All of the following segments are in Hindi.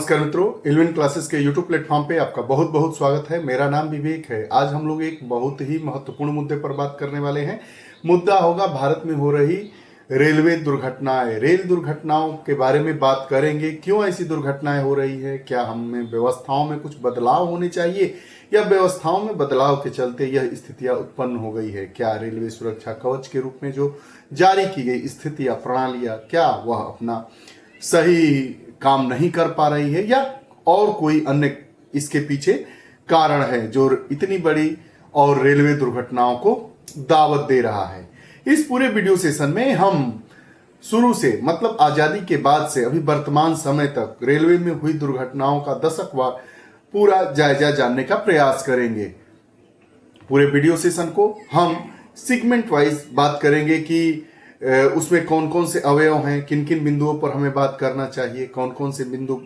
नमस्कार मित्रों, इल्विन क्लासेस के यूट्यूब प्लेटफॉर्म पे आपका बहुत बहुत स्वागत है। मेरा नाम विवेक है। आज हम लोग एक बहुत ही महत्वपूर्ण मुद्दे पर बात करने वाले हैं। मुद्दा होगा भारत में हो रही रेलवे दुर्घटनाएं। रेल दुर्घटनाओं के बारे में बात करेंगे। क्यों ऐसी दुर्घटनाएं हो रही है, क्या हमें व्यवस्थाओं में कुछ बदलाव होने चाहिए या व्यवस्थाओं में बदलाव के चलते यह स्थितियां उत्पन्न हो गई है। क्या रेलवे सुरक्षा कवच के रूप में जो जारी की गई स्थितियां प्रणालियां, क्या वह अपना सही काम नहीं कर पा रही है या और कोई अन्य इसके पीछे कारण है जो इतनी बड़ी और रेलवे दुर्घटनाओं को दावत दे रहा है। इस पूरे वीडियो सेशन में हम शुरू से मतलब आजादी के बाद से अभी वर्तमान समय तक रेलवे में हुई दुर्घटनाओं का दशकवार पूरा जायजा जानने का प्रयास करेंगे। पूरे वीडियो सेशन को हम सेगमेंट वाइज बात करेंगे कि उसमें कौन कौन से अवयव हैं, किन किन बिंदुओं पर हमें बात करना चाहिए, कौन कौन से बिंदु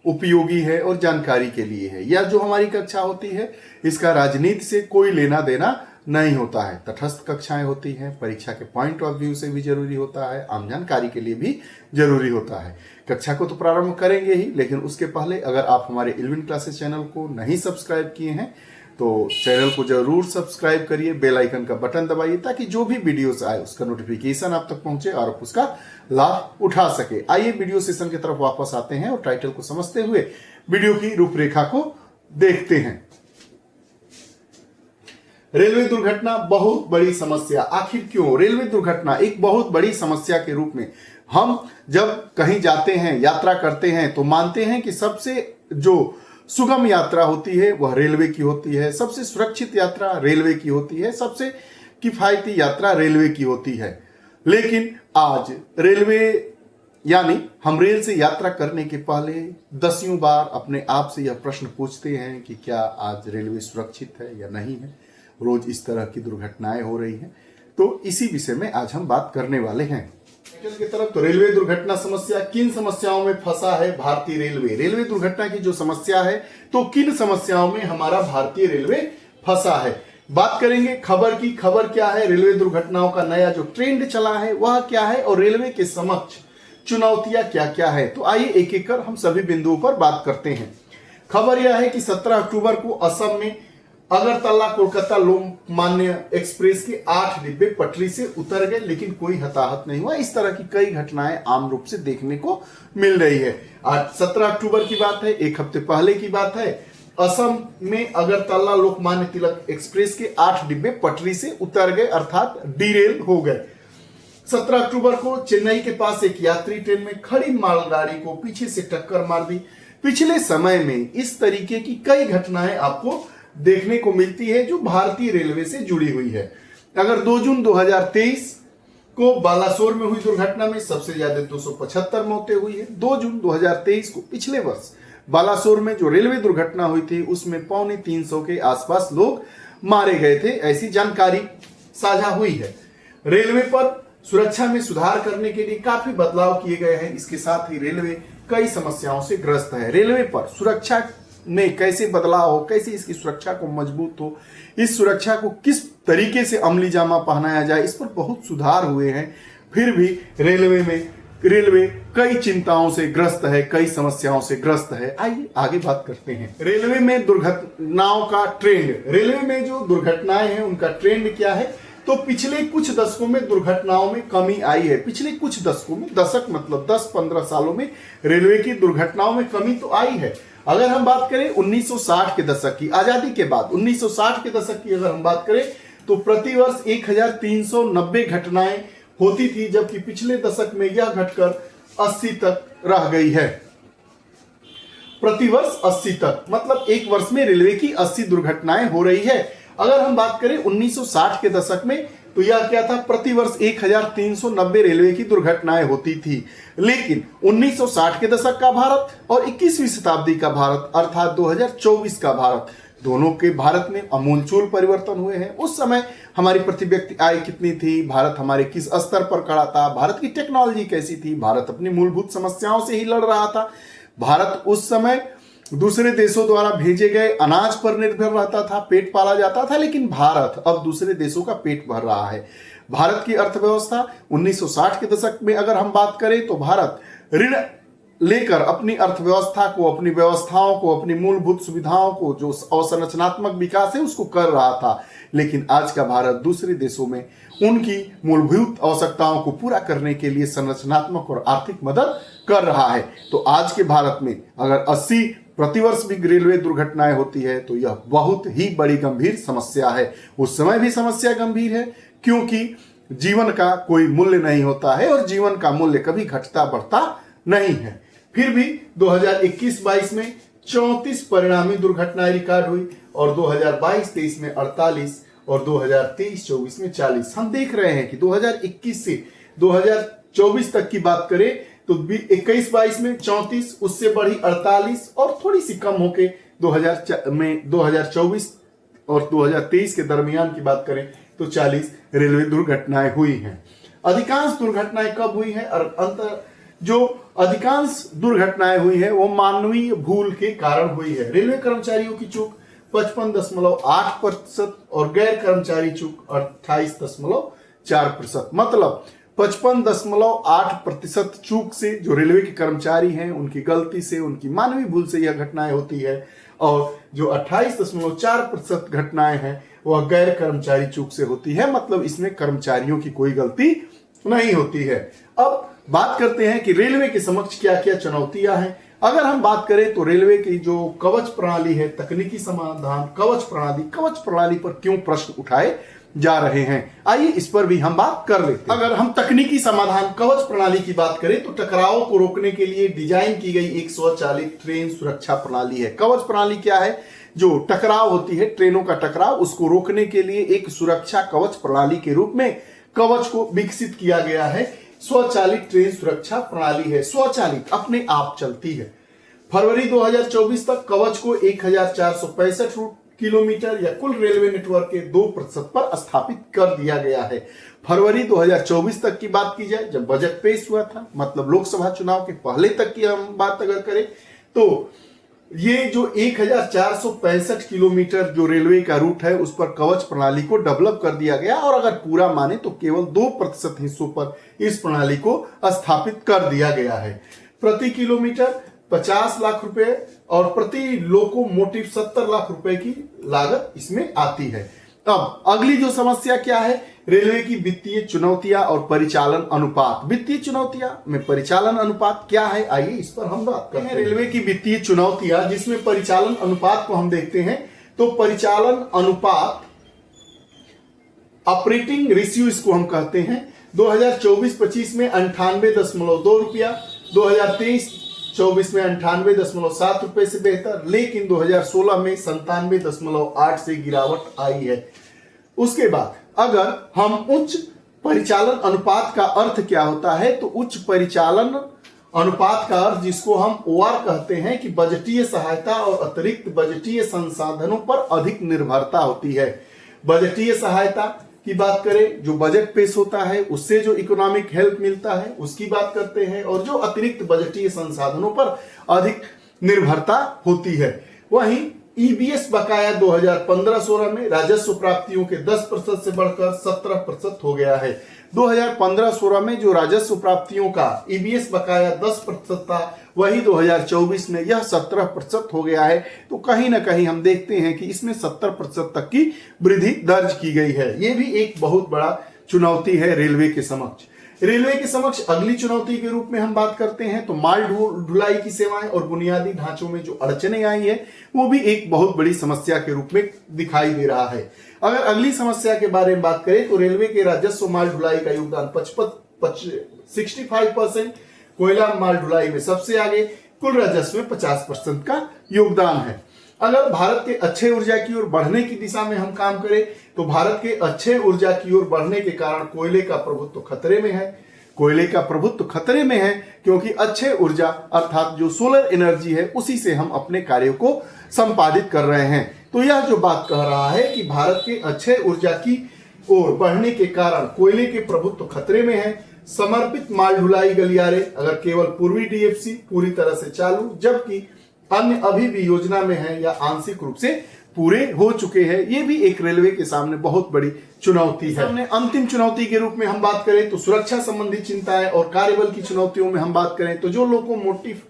उपयोगी है और जानकारी के लिए है। या जो हमारी कक्षा होती है इसका राजनीति से कोई लेना देना नहीं होता है। तटस्थ कक्षाएं होती हैं, परीक्षा के पॉइंट ऑफ व्यू से भी जरूरी होता है, आम जानकारी के लिए भी जरूरी होता है। कक्षा को तो प्रारंभ करेंगे ही, लेकिन उसके पहले अगर आप हमारे इल्विन क्लासेस चैनल को नहीं सब्सक्राइब किए हैं तो चैनल को जरूर सब्सक्राइब करिए, बेल आइकन का बटन दबाइए ताकि जो भी वीडियोस आए उसका नोटिफिकेशन आप तक पहुंचे और आप उसका लाभ उठा सके। आइए वीडियो सेशन की तरफ वापस आते हैं और टाइटल को समझते हुए वीडियो की रूपरेखा को देखते हैं। रेलवे दुर्घटना बहुत बड़ी समस्या। आखिर क्यों रेलवे दुर्घटना एक बहुत बड़ी समस्या के रूप में हम जब कहीं जाते हैं, यात्रा करते हैं तो मानते हैं कि सबसे जो सुगम यात्रा होती है वह रेलवे की होती है, सबसे सुरक्षित यात्रा रेलवे की होती है, सबसे किफायती यात्रा रेलवे की होती है। लेकिन आज रेलवे यानी हम रेल से यात्रा करने के पहले दसियों बार अपने आप से यह प्रश्न पूछते हैं कि क्या आज रेलवे सुरक्षित है या नहीं है। रोज इस तरह की दुर्घटनाएं हो रही हैं, तो इसी विषय में आज हम बात करने वाले हैं। की तरफ तो रेलवे दुर्घटना समस्या, किन समस्याओं में फंसा है भारतीय रेलवे। रेलवे दुर्घटना की जो समस्या है तो किन समस्याओं में हमारा भारतीय रेलवे फंसा है। बात करेंगे खबर की। खबर क्या है, रेलवे दुर्घटनाओं का नया जो ट्रेंड चला है वह क्या है और रेलवे के समक्ष चुनौतियां क्या क्या है। तो आइए एक एक कर हम सभी बिंदुओं पर बात करते हैं। खबर यह है कि 17 अक्टूबर को असम में अगरतला कोलकाता लोकमान्य एक्सप्रेस के 8 डिब्बे पटरी से उतर गए, लेकिन कोई हताहत नहीं हुआ। इस तरह की कई घटनाएं आम रूप से देखने को मिल रही है। आज 17 अक्टूबर की बात है, एक हफ्ते पहले की बात है। असम में अगरतला लोकमान्य तिलक एक्सप्रेस के 8 डिब्बे पटरी से उतर गए, अर्थात डीरेल हो गए। 17 अक्टूबर को चेन्नई के पास एक यात्री ट्रेन में खड़ी मालगाड़ी को पीछे से टक्कर मार दी। पिछले समय में इस तरीके की कई घटनाएं आपको देखने को मिलती है जो भारतीय रेलवे से जुड़ी हुई है। अगर 2 जून 2023 को बालासोर में हुई दुर्घटना में सबसे ज्यादा 275 मौतें हुई है। 2 जून 2023 को पिछले वर्ष बालासोर में जो रेलवे दुर्घटना हुई थी उसमें 250 के आसपास लोग मारे गए थे, ऐसी जानकारी साझा हुई है। रेलवे पर सुरक्षा में सुधार करने के लिए काफी बदलाव किए गए हैं। इसके साथ ही रेलवे कई समस्याओं से ग्रस्त है। रेलवे पर सुरक्षा में कैसे बदलाव हो, कैसे इसकी सुरक्षा को मजबूत हो, इस सुरक्षा को किस तरीके से अमली जामा पहनाया जाए, इस पर बहुत सुधार हुए हैं। फिर भी रेलवे कई चिंताओं से ग्रस्त है, कई समस्याओं से ग्रस्त है। आइए आगे बात करते हैं। रेलवे में दुर्घटनाओं का ट्रेंड। रेलवे में जो दुर्घटनाएं हैं उनका ट्रेंड क्या है, तो पिछले कुछ दशकों में दुर्घटनाओं में कमी आई है। पिछले कुछ दशकों में, दशक मतलब 10-15 सालों में रेलवे की दुर्घटनाओं में कमी तो आई है। अगर हम बात करें 1960 के दशक की, आजादी के बाद 1960 के दशक की अगर हम बात करें तो प्रतिवर्ष 1390 घटनाएं होती थी, जबकि पिछले दशक में यह घटकर 80 तक रह गई है। प्रतिवर्ष 80 तक मतलब एक वर्ष में रेलवे की 80 दुर्घटनाएं हो रही है। अगर हम बात करें 1960 के दशक में तो यह क्या था, प्रतिवर्ष 1390 रेलवे की दुर्घटनाएं होती थी। लेकिन 1960 के दशक का भारत और 21वीं शताब्दी का भारत अर्थात 2024 का भारत, दोनों के भारत में आमूलचूल परिवर्तन हुए हैं। उस समय हमारी प्रति व्यक्ति आय कितनी थी, भारत हमारे किस स्तर पर खड़ा था, भारत की टेक्नोलॉजी कैसी थी, भारत अपनी मूलभूत समस्याओं से ही लड़ रहा था। भारत उस समय दूसरे देशों द्वारा भेजे गए अनाज पर निर्भर रहता था, पेट पाला जाता था। लेकिन भारत अब दूसरे देशों का पेट भर रहा है। भारत की अर्थव्यवस्था 1960 के दशक में अगर हम बात करें तो भारत ऋण लेकर अपनी अर्थव्यवस्था को, अपनी व्यवस्थाओं को, अपनी मूलभूत सुविधाओं को, जो अवसंरचनात्मक विकास है उसको कर रहा था। लेकिन आज का भारत दूसरे देशों में उनकी मूलभूत आवश्यकताओं को पूरा करने के लिए संरचनात्मक और आर्थिक मदद कर रहा है। तो आज के भारत में अगर 80 प्रतिवर्ष भी रेलवे दुर्घटनाएं होती है तो यह बहुत ही बड़ी गंभीर समस्या है। उस समय भी समस्या गंभीर है क्योंकि जीवन का कोई मूल्य नहीं होता है और जीवन का मूल्य कभी घटता बढ़ता नहीं है। फिर भी 2021-22 में 34 परिणामी दुर्घटनाएं रिकॉर्ड हुई और 2022-23 में 48 और 2023-24 में 40। हम देख रहे हैं कि 2021 से 2024 तक की बात करें तो 21-22 में 34, उससे बढ़ी 48 और थोड़ी सी कम होके 2024 और 2023 के दरमियान की बात करें तो 40 रेलवे दुर्घटनाएं हुई हैं। अधिकांश दुर्घटनाएं कब हुई है और जो अधिकांश दुर्घटनाएं हुई है वो मानवीय भूल के कारण हुई है। रेलवे कर्मचारियों की चूक 55.8% और गैर कर्मचारी चूक 28.4%। मतलब 55.8% चूक से जो रेलवे के कर्मचारी हैं उनकी गलती से, उनकी मानवीय भूल से यह घटनाएं होती है और जो 28.4% घटनाएं हैं वह गैर कर्मचारी चूक से होती है। मतलब इसमें कर्मचारियों की कोई गलती नहीं होती है। अब बात करते हैं कि रेलवे के समक्ष क्या क्या चुनौतियां हैं। अगर हम बात करें तो रेलवे की जो कवच प्रणाली है, तकनीकी समाधान कवच प्रणाली पर क्यों प्रश्न उठाए जा रहे हैं, आइए इस पर भी हम बात कर लेते हैं। अगर हम तकनीकी समाधान कवच प्रणाली की बात करें तो टकरावों को रोकने के लिए डिजाइन की गई एक स्वचालित ट्रेन सुरक्षा प्रणाली है। कवच प्रणाली क्या है? जो टकराव होती है, ट्रेनों का टकराव, उसको रोकने के लिए एक सुरक्षा कवच प्रणाली के रूप में कवच को विकसित किया गया है। स्वचालित ट्रेन सुरक्षा प्रणाली है, स्वचालित, अपने आप चलती है। फरवरी 2024 तक कवच को 1465 किलोमीटर या कुल रेलवे नेटवर्क के 2% पर स्थापित कर दिया गया है। फरवरी 2024 तक की बात की जाए जब बजट पेश हुआ था, मतलब लोकसभा चुनाव के पहले तक की हम बात अगर करें तो ये जो 1465 किलोमीटर जो रेलवे का रूट है उस पर कवच प्रणाली को डेवलप कर दिया गया और अगर पूरा माने तो केवल 2% हिस्सों पर इस प्रणाली को स्थापित कर दिया गया है। प्रति किलोमीटर 50 लाख रुपए और प्रति लोकोमोटिव 70 लाख रुपए की लागत इसमें आती है। अब अगली जो समस्या क्या है, रेलवे की वित्तीय चुनौतियां और परिचालन अनुपात। वित्तीय चुनौतियां में परिचालन अनुपात क्या है, आइए इस पर हम बात करते हैं। रेलवे की वित्तीय चुनौतियां जिसमें परिचालन अनुपात को हम देखते हैं तो परिचालन अनुपात, ऑपरेटिंग रेशियो इसको हम कहते हैं, 2024-25 में 98.2 रुपया, 2023-24 में 98.7 रुपए से बेहतर, लेकिन 2016 में 97.8 से गिरावट आई है। उसके बाद अगर हम उच्च परिचालन अनुपात का अर्थ क्या होता है तो उच्च परिचालन अनुपात का अर्थ जिसको हम ओआर कहते हैं कि बजटीय सहायता और अतिरिक्त बजटीय संसाधनों पर अधिक निर्भरता होती है। बजटीय सहायता की बात करें, जो बजट पेश होता है उससे जो इकोनॉमिक हेल्प मिलता है उसकी बात करते हैं, और जो अतिरिक्त बजटीय संसाधनों पर अधिक निर्भरता होती है। वहीं ईबीएस बकाया 2015-16 में राजस्व प्राप्तियों के 10% से बढ़कर 17% हो गया है। 2015-16 में जो राजस्व प्राप्तियों का ईबीएस बकाया 10% था, वही 2024 में यह 17% हो गया है। तो कहीं ना कहीं हम देखते हैं कि इसमें 70% तक की वृद्धि दर्ज की गई है। ये भी एक बहुत बड़ा चुनौती है रेलवे के समक्ष। रेलवे के समक्ष अगली चुनौती के रूप में हम बात करते हैं तो माल ढुलाई की सेवाएं और बुनियादी ढांचों में जो अड़चने आई है वो भी एक बहुत बड़ी समस्या के रूप में दिखाई दे रहा है। अगर अगली समस्या के बारे में बात करें तो रेलवे के राजस्व माल ढुलाई का योगदान 65%, कोयला माल ढुलाई में सबसे आगे, कुल राजस्व में 50% का योगदान है। अगर भारत के अक्षय ऊर्जा की ओर बढ़ने की दिशा में हम काम करें तो भारत के अक्षय ऊर्जा की ओर बढ़ने के कारण कोयले का प्रभुत्व खतरे में है। कोयले का प्रभुत्व खतरे में है क्योंकि अक्षय ऊर्जा अर्थात जो सोलर एनर्जी है उसी से हम अपने कार्यों को संपादित कर रहे हैं। तो यह जो बात कह रहा है कि भारत के अक्षय ऊर्जा की ओर बढ़ने के कारण कोयले के प्रभुत्व खतरे में है। समर्पित माल ढुलाई गलियारे अगर केवल पूर्वी डीएफसी पूरी तरह से चालू, जबकि अन्य अभी भी योजना में है या आंशिक रूप से पूरे हो चुके हैं, ये भी एक रेलवे के सामने बहुत बड़ी चुनौती है। हमने अंतिम चुनौती के रूप में हम बात करें तो सुरक्षा संबंधी चिंताएं और कार्यबल की चुनौतियों में हम बात करें तो जो लोकोमोटिव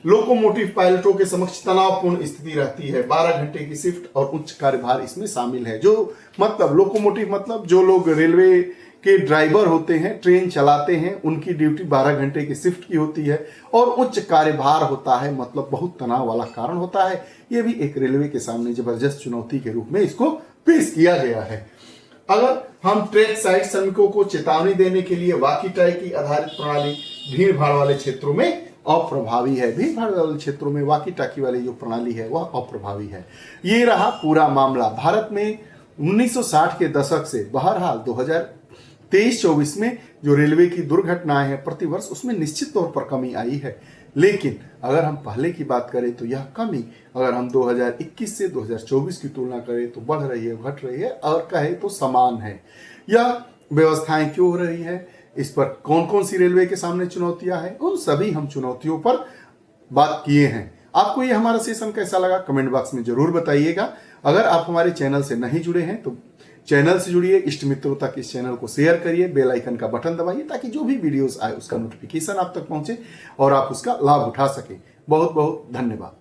लोकोमोटिव पायलटों के समक्ष तनावपूर्ण स्थिति रहती है। 12 घंटे की शिफ्ट और उच्च कार्यभार इसमें शामिल है। जो मतलब लोकोमोटिव मतलब जो लोग रेलवे के ड्राइवर होते हैं, ट्रेन चलाते हैं, उनकी ड्यूटी 12 घंटे की शिफ्ट की होती है और उच्च कार्यभार होता है, मतलब बहुत तनाव वाला कारण होता है। ये भी एक रेलवे के सामने जबरदस्त चुनौती के रूप में इसको पेश किया गया है। अगर हम ट्रैक साइड श्रमिकों को चेतावनी देने के लिए वॉकी टॉकी आधारित प्रणाली भीड़ भाड़ वाले क्षेत्रों में अप्रभावी है। भीड़ भाड़ वाले क्षेत्रों में वॉकी टॉकी वाली जो प्रणाली है वह अप्रभावी है। ये रहा पूरा मामला। भारत में 1960 के दशक से बहरहाल 2023-24 में जो रेलवे की दुर्घटनाएं हैं प्रतिवर्ष, उसमें निश्चित तौर पर कमी आई है। लेकिन अगर हम पहले की बात करें तो यह कमी अगर हम 2021 से 2024 की तुलना करें तो बढ़ रही है, घट रही है, और कहे तो समान है। यह व्यवस्थाएं क्यों हो रही है, इस पर कौन कौन सी रेलवे के सामने चुनौतियां हैं, उन सभी हम चुनौतियों पर बात किए हैं। आपको ये हमारा सेशन कैसा लगा कमेंट बॉक्स में जरूर बताइएगा। अगर आप हमारे चैनल से नहीं जुड़े हैं तो चैनल से जुड़िए, इष्ट मित्रों तक इस चैनल को शेयर करिए, बेल आइकन का बटन दबाइए ताकि जो भी वीडियोस आए उसका नोटिफिकेशन आप तक पहुंचे और आप उसका लाभ उठा सके। बहुत बहुत धन्यवाद।